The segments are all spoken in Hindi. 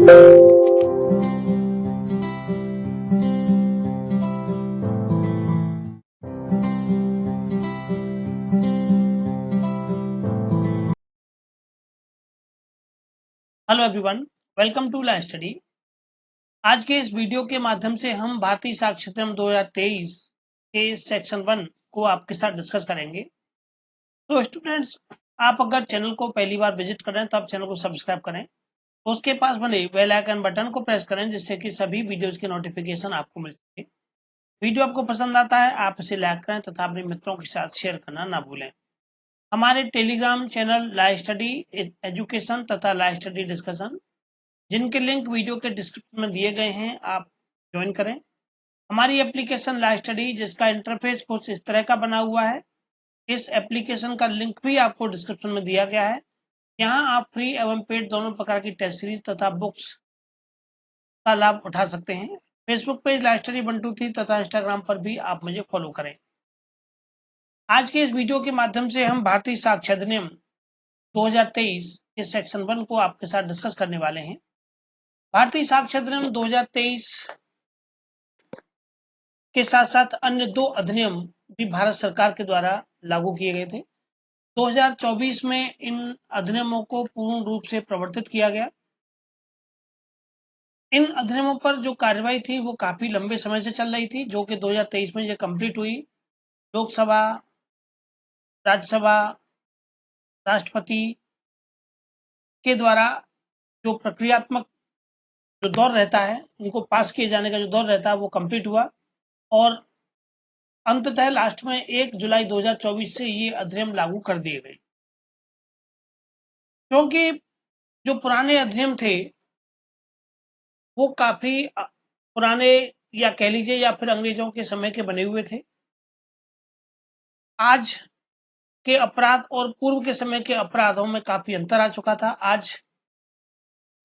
Hello everyone, welcome to la study. आज के इस वीडियो के माध्यम से हम भारतीय साक्षरता 2023 के सेक्शन 1 को आपके साथ डिस्कस करेंगे। तो स्टूडेंट्स, आप अगर चैनल को पहली बार विजिट करें तो आप चैनल को सब्सक्राइब करें, उसके पास बने बेल आइकन बटन को प्रेस करें जिससे कि सभी वीडियोज की नोटिफिकेशन आपको मिल सके। वीडियो आपको पसंद आता है आप इसे लाइक करें तथा अपने मित्रों के साथ शेयर करना ना भूलें। हमारे टेलीग्राम चैनल ला स्टडी एजुकेशन तथा ला स्टडी डिस्कशन, जिनके लिंक वीडियो के डिस्क्रिप्शन में दिए गए हैं, आप ज्वाइन करें। हमारी एप्लीकेशन ला स्टडी, जिसका इंटरफेस कुछ इस तरह का बना हुआ है, इस एप्लीकेशन का लिंक भी आपको डिस्क्रिप्शन में दिया गया है। यहाँ आप फ्री एवं पेड दोनों प्रकार की टेस्ट सीरीज तथा बुक्स का लाभ उठा सकते हैं। फेसबुक पेज ला स्टडी 123 तथा इंस्टाग्राम पर भी आप मुझे फॉलो करें। आज के इस वीडियो के माध्यम से हम भारतीय साक्षर अधिनियम 2023 के सेक्शन 1 को आपके साथ डिस्कस करने वाले हैं। भारतीय साक्षर अधिनियम 2023 के साथ साथ अन्य 2 अधिनियम भी भारत सरकार के द्वारा लागू किए गए थे। 2024 में इन अधिनियमों को पूर्ण रूप से प्रवर्तित किया गया। इन अधिनियमों पर जो कार्रवाई थी वो काफी लंबे समय से चल रही थी, जो कि 2023 में ये कंप्लीट हुई। लोकसभा, राज्यसभा, राष्ट्रपति के द्वारा जो प्रक्रियात्मक जो दौर रहता है, उनको पास किए जाने का जो दौर रहता है वो कंप्लीट हुआ और अंततः लास्ट में 1 जुलाई 2024 से ये अधिनियम लागू कर दिए गए। क्योंकि जो पुराने अधिनियम थे वो काफी पुराने, या कह लीजिए या फिर अंग्रेजों के समय के बने हुए थे। आज के अपराध और पूर्व के समय के अपराधों में काफी अंतर आ चुका था। आज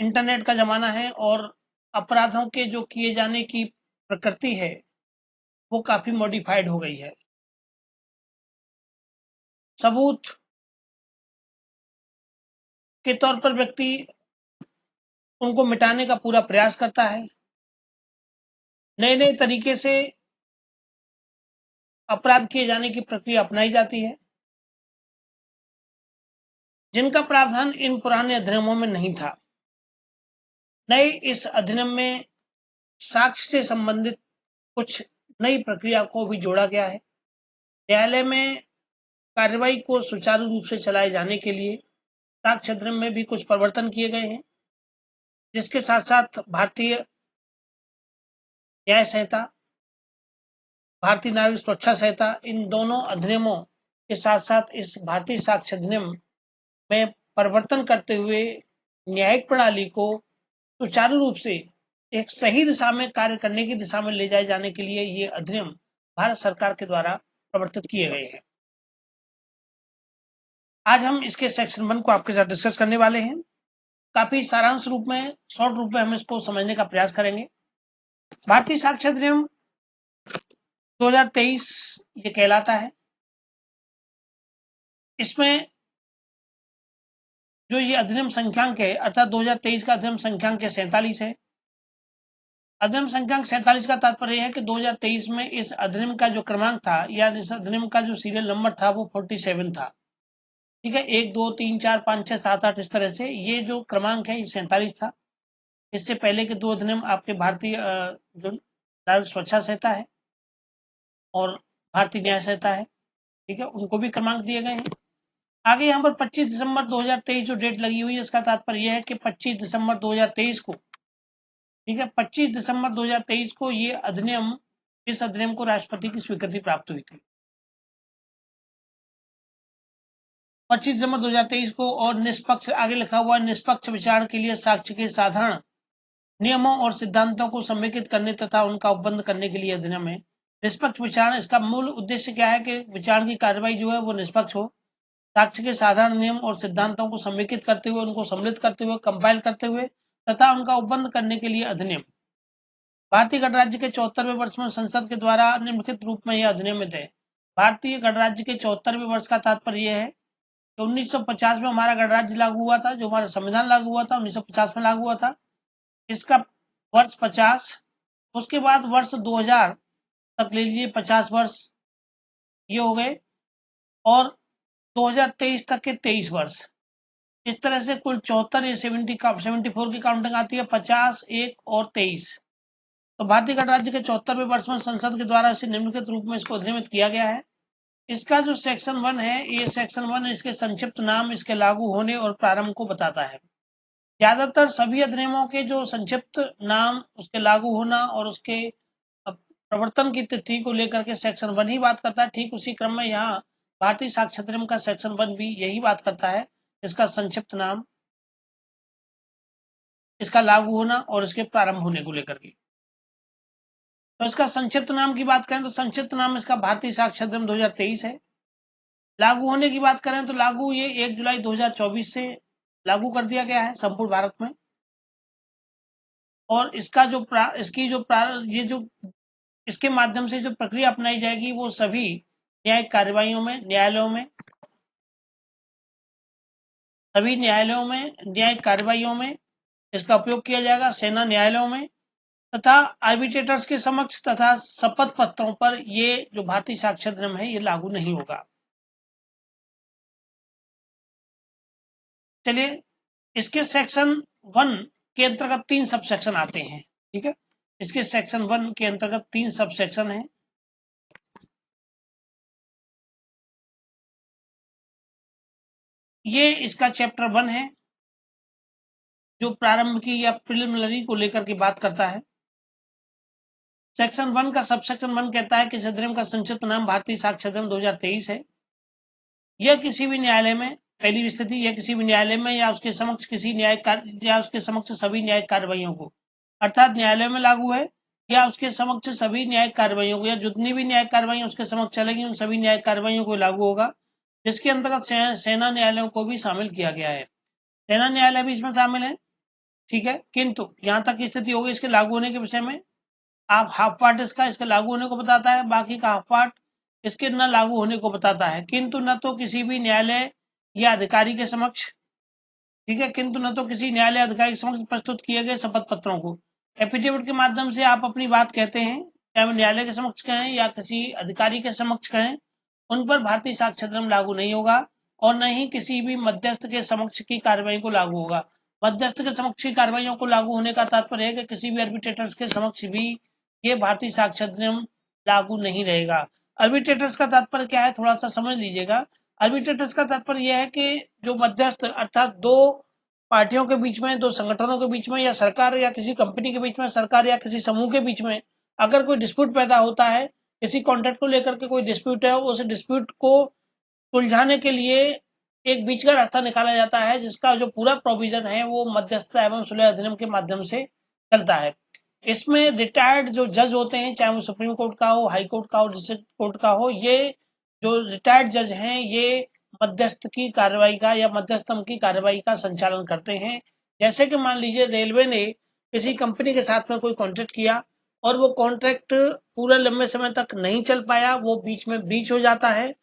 इंटरनेट का जमाना है और अपराधों के जो किए जाने की प्रकृति है वो काफी मॉडिफाइड हो गई है। सबूत के तौर पर व्यक्ति उनको मिटाने का पूरा प्रयास करता है। नए नए तरीके से अपराध किए जाने की प्रक्रिया अपनाई जाती है, जिनका प्रावधान इन पुराने अधिनियमों में नहीं था। नए इस अधिनियम में साक्ष्य से संबंधित कुछ नई प्रक्रिया को भी जोड़ा गया है। न्यायालय में कार्रवाई को सुचारू रूप से चलाए जाने के लिए साक्ष्य अधिनियम में भी कुछ परिवर्तन किए गए हैं, जिसके साथ साथ भारतीय न्याय संहिता, भारतीय नागरिक सुरक्षा संहिता, इन दोनों अधिनियमों के साथ साथ इस भारतीय साक्ष्य अधिनियम में परिवर्तन करते हुए न्यायिक प्रणाली को सुचारू रूप से एक सही दिशा में कार्य करने की दिशा में ले जाए जाने के लिए ये अधिनियम भारत सरकार के द्वारा प्रवर्तित किए गए हैं। आज हम इसके सेक्शन 1 को आपके साथ डिस्कस करने वाले हैं। काफी सारांश रूप में, शॉर्ट रूप में हम इसको समझने का प्रयास करेंगे। भारतीय साक्ष्य अधिनियम 2023 ये कहलाता है। इसमें जो ये अधिनियम संख्यांक है, अर्थात 2023 का अधिनियम संख्यांक 47 है। अधिनियम संख्यांक 47 का तात्पर्य है कि 2023 में इस अधिनियम का जो क्रमांक था या इस अधिनियम का जो सीरियल नंबर था वो 47 था। ठीक है, 1 2 3 4 5 6 7 8 इस तरह से ये जो क्रमांक है ये 47 था। इससे पहले के 2 अधिनियम आपके भारतीय जो नागरिक सुरक्षा संहिता है और भारतीय न्याय संहिता है, ठीक है, उनको भी क्रमांक दिए गए हैं। आगे यहाँ पर 25 दिसंबर 2023 जो डेट लगी हुई है, इसका तात्पर्य यह है कि 25 दिसंबर 2023 को, ठीक है, 25 दिसंबर 2023 को ये अधिनियम, इस अधिनियम को राष्ट्रपति की स्वीकृति प्राप्त हुई थी 25 दिसंबर 2023 को। और निष्पक्ष, आगे लिखा हुआ, निष्पक्ष विचार के लिए साक्ष्य के साधारण नियमों और सिद्धांतों को समेकित करने तथा उनका उपबंध करने के लिए अधिनियम है। निष्पक्ष विचारण, इसका मूल उद्देश्य क्या है कि विचारण की कार्रवाई जो है वो निष्पक्ष हो, साक्ष्य के साधारण नियम और सिद्धांतों को समेकित करते हुए, उनको सम्मिलित करते हुए, कंपाइल करते हुए तथा उनका उपबंध करने के लिए अधिनियम। भारतीय गणराज्य के 74वें वर्ष में संसद के द्वारा निम्नलिखित रूप में यह अधिनियमित है। भारतीय गणराज्य के 74वें वर्ष का तात्पर्य यह है कि 1950 में हमारा गणराज्य लागू हुआ था, जो हमारा संविधान लागू हुआ था 1950 में लागू हुआ था। इसका वर्ष 50, उसके बाद वर्ष 2000 तक ले लीजिए 50 वर्ष ये हो गए, और 2023 तक के 23 वर्ष। इस तरह से कुल 74 या 74 की काउंटिंग आती है, 50, 1 और 23। तो भारतीय गणराज्य के 74वें वर्ष में संसद के द्वारा इसे निम्नलिखित रूप में इसको अधिनियमित किया गया है। इसका जो सेक्शन 1 है, ये सेक्शन 1 इसके संक्षिप्त नाम, इसके लागू होने और प्रारंभ को बताता है। ज्यादातर सभी अधिनियमों के जो संक्षिप्त नाम, उसके लागू होना और उसके प्रवर्तन की तिथि को लेकर के सेक्शन 1 ही बात करता है। ठीक उसी क्रम में यहाँ भारतीय साक्ष्य अधिनियम का सेक्शन 1 भी यही बात करता है, इसका संक्षिप्त नाम, इसका लागू होना और इसके प्रारंभ होने को लेकर के। तो इसका संक्षिप्त नाम की बात करें तो संक्षिप्त नाम इसका भारतीय साक्ष्य अधिनियम 2023 है। लागू होने की बात करें तो लागू ये 1 जुलाई 2024 से लागू कर दिया गया है संपूर्ण भारत में। और इसका जो ये जो इसके माध्यम से जो प्रक्रिया अपनाई जाएगी वो सभी न्यायिक कार्यवाहियों में, न्यायिक कार्यवाहियों में इसका उपयोग किया जाएगा, सेना न्यायालयों में तथा आर्बिट्रेटर्स के समक्ष तथा शपथ पत्रों पर ये जो भारतीय साक्ष्य अधिनियम है ये लागू नहीं होगा। चलिए, इसके सेक्शन 1 के अंतर्गत 3 सब सेक्शन आते हैं। ठीक है, इसके सेक्शन 1 के अंतर्गत 3 सब सेक्शन है। ये इसका चैप्टर 1 है जो प्रारंभ की या प्रिलिमिनरी को लेकर के बात करता है। सेक्शन 1 का सब सेक्शन 1 कहता है कि इस अधिनियम का संक्षिप्त नाम भारतीय साक्ष्य अधिनियम 2023 है। यह किसी भी न्यायालय में, पहली स्थिति, यह किसी भी न्यायालय में या उसके समक्ष किसी या उसके समक्ष सभी न्यायिक कार्रवाइयों को, अर्थात न्यायालय में लागू है या उसके समक्ष सभी न्यायिक कार्रवाइयों को, या जितनी भी न्यायिक कार्रवाइयां उसके समक्ष चलेगी उन सभी न्यायिक कार्रवाइयों को लागू होगा, जिसके अंतर्गत सेना न्यायालयों को भी शामिल किया गया है। सेना न्यायालय भी इसमें शामिल है। ठीक है, किंतु यहाँ तक की स्थिति होगी इसके लागू होने के विषय में। आप हाफ पार्ट इसके लागू होने को बताता है, बाकी का हाफ पार्ट इसके न लागू होने को बताता है। किंतु न तो किसी भी न्यायालय या अधिकारी के समक्ष, ठीक है, किंतु न तो किसी न्यायालय अधिकारी के समक्ष प्रस्तुत किए गए शपथ पत्रों को, एफिडेविट के माध्यम से आप अपनी बात कहते हैं, चाहे वो न्यायालय के समक्ष कहें या किसी अधिकारी के समक्ष कहें, उन पर भारतीय साक्ष्य अधिनियम लागू नहीं होगा और न ही किसी भी मध्यस्थ के समक्ष की कार्रवाई को लागू होगा। मध्यस्थ के समक्ष की कार्रवाइयों को लागू होने का तात्पर्य है कि किसी भी आर्बिट्रेटर्स के समक्ष भी ये भारतीय साक्ष्य अधिनियम लागू नहीं रहेगा। आर्बिट्रेटर्स का तात्पर्य क्या है, थोड़ा सा समझ लीजिएगा। आर्बिट्रेटर्स का तात्पर्य यह है कि जो मध्यस्थ, अर्थात दो पार्टियों के बीच में, दो संगठनों के बीच में, या सरकार या किसी कंपनी के बीच में, सरकार या किसी समूह के बीच में अगर कोई डिस्प्यूट पैदा होता है, किसी कॉन्ट्रैक्ट को लेकर के कोई डिस्प्यूट है, उस डिस्प्यूट को सुलझाने के लिए एक बीच का रास्ता निकाला जाता है, जिसका जो पूरा प्रोविजन है वो मध्यस्थता एवं सुलह अधिनियम के माध्यम से चलता है। इसमें रिटायर्ड जो जज होते हैं, चाहे वो सुप्रीम कोर्ट का हो, हाई कोर्ट का हो, डिस्ट्रिक्ट कोर्ट का हो, ये जो रिटायर्ड जज हैं ये मध्यस्थ की कार्रवाई का या मध्यस्थम की कार्रवाई का संचालन करते हैं। जैसे कि मान लीजिए रेलवे ने किसी कंपनी के साथ में कोई कॉन्ट्रैक्ट किया और वो कॉन्ट्रैक्ट पूरा लंबे समय तक नहीं चल पाया, वो बीच में बीच हो जाता है,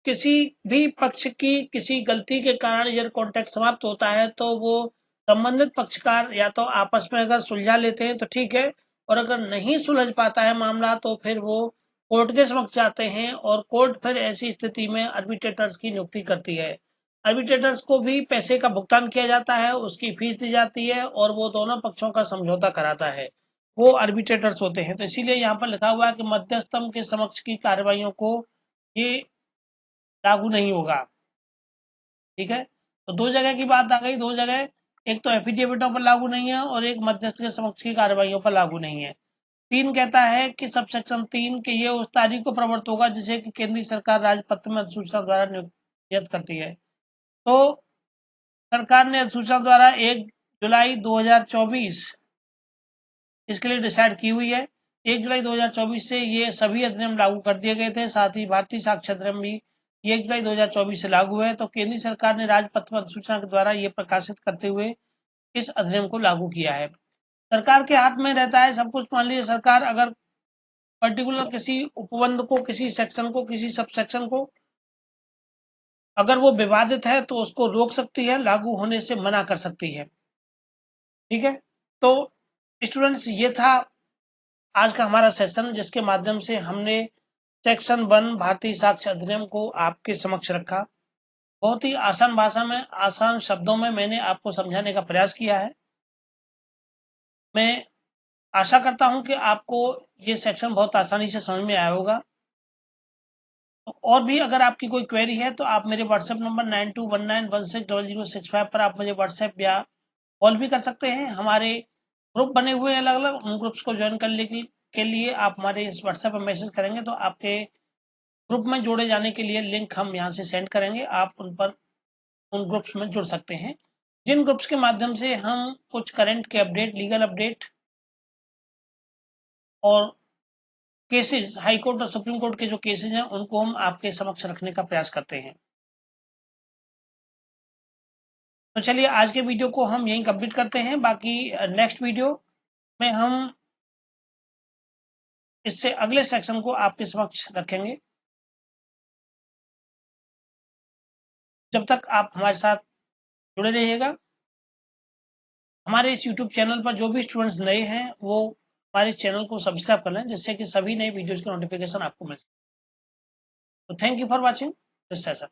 किसी भी पक्ष की किसी गलती के कारण यदि कॉन्ट्रैक्ट समाप्त होता है तो वो संबंधित पक्षकार या तो आपस में अगर सुलझा लेते हैं तो ठीक है, और अगर नहीं सुलझ पाता है मामला तो फिर वो कोर्ट के समक्ष जाते हैं और कोर्ट फिर ऐसी स्थिति में आर्बिट्रेटर्स की नियुक्ति करती है। आर्बिट्रेटर्स को भी पैसे का भुगतान किया जाता है, उसकी फीस दी जाती है और वो दोनों पक्षों का समझौता कराता है, वो आर्बिट्रेटर्स होते हैं। तो इसीलिए यहाँ पर लिखा हुआ है कि मध्यस्थम के समक्ष की कार्रवाइयों को ये लागू नहीं होगा। ठीक है, तो दो जगह की बात आ गई, दो जगह, एक तो एफिडेविटों पर लागू नहीं है और एक मध्यस्थ के समक्ष की कार्रवाइयों पर लागू नहीं है। 3 कहता है कि सब सेक्शन 3 के ये उस तारीख को प्रवर्त होगा जिसे कि केंद्रीय सरकार राजपत्र में अधिसूचना द्वारा नियुक्त करती है। तो सरकार ने अधिसूचना द्वारा 1 जुलाई 2024 इसके लिए डिसाइड की हुई है। 1 जुलाई 2024 से ये सभी अधिनियम लागू कर दिए गए थे, साथ ही भारतीय साक्ष्य अधिनियम भी 1 जुलाई 2024 से लागू है। तो केंद्रीय सरकार ने राजपत्र अधिसूचना के द्वारा ये प्रकाशित करते हुए इस अधिनियम को लागू किया है। सरकार के हाथ में रहता है सब कुछ। मान लीजिए सरकार अगर पर्टिकुलर किसी उपबंध को, किसी सेक्शन को, किसी सब सेक्शन को अगर वो विवादित है तो उसको रोक सकती है, लागू होने से मना कर सकती है। ठीक है, तो स्टूडेंट्स, ये था आज का हमारा सेशन, जिसके माध्यम से हमने सेक्शन 1 भारतीय साक्ष्य अधिनियम को आपके समक्ष रखा। बहुत ही आसान भाषा में, आसान शब्दों में मैंने आपको समझाने का प्रयास किया है। मैं आशा करता हूं कि आपको ये सेक्शन बहुत आसानी से समझ में आया होगा। और भी अगर आपकी कोई क्वेरी है तो आप मेरे व्हाट्सएप नंबर 9219160065 पर आप मुझे व्हाट्सएप या कॉल भी कर सकते हैं। हमारे ग्रुप बने हुए हैं अलग अलग, उन ग्रुप्स को ज्वाइन करने के लिए आप हमारे इस व्हाट्सएप पर मैसेज करेंगे तो आपके ग्रुप में जोड़े जाने के लिए लिंक हम यहाँ से सेंड करेंगे। आप उन ग्रुप्स में जुड़ सकते हैं, जिन ग्रुप्स के माध्यम से हम कुछ करंट के अपडेट, लीगल अपडेट और केसेस, हाई कोर्ट और सुप्रीम कोर्ट के जो केसेस हैं उनको हम आपके समक्ष रखने का प्रयास करते हैं। तो चलिए आज के वीडियो को हम यहीं कंप्लीट करते हैं। बाकी नेक्स्ट वीडियो में हम इससे अगले सेक्शन को आपके समक्ष रखेंगे। जब तक आप हमारे साथ जुड़े रहिएगा। हमारे इस यूट्यूब चैनल पर जो भी स्टूडेंट्स नए हैं वो हमारे चैनल को सब्सक्राइब कर लें, जिससे कि सभी नई वीडियोस की नोटिफिकेशन आपको मिल सके। तो thank you for watching this session.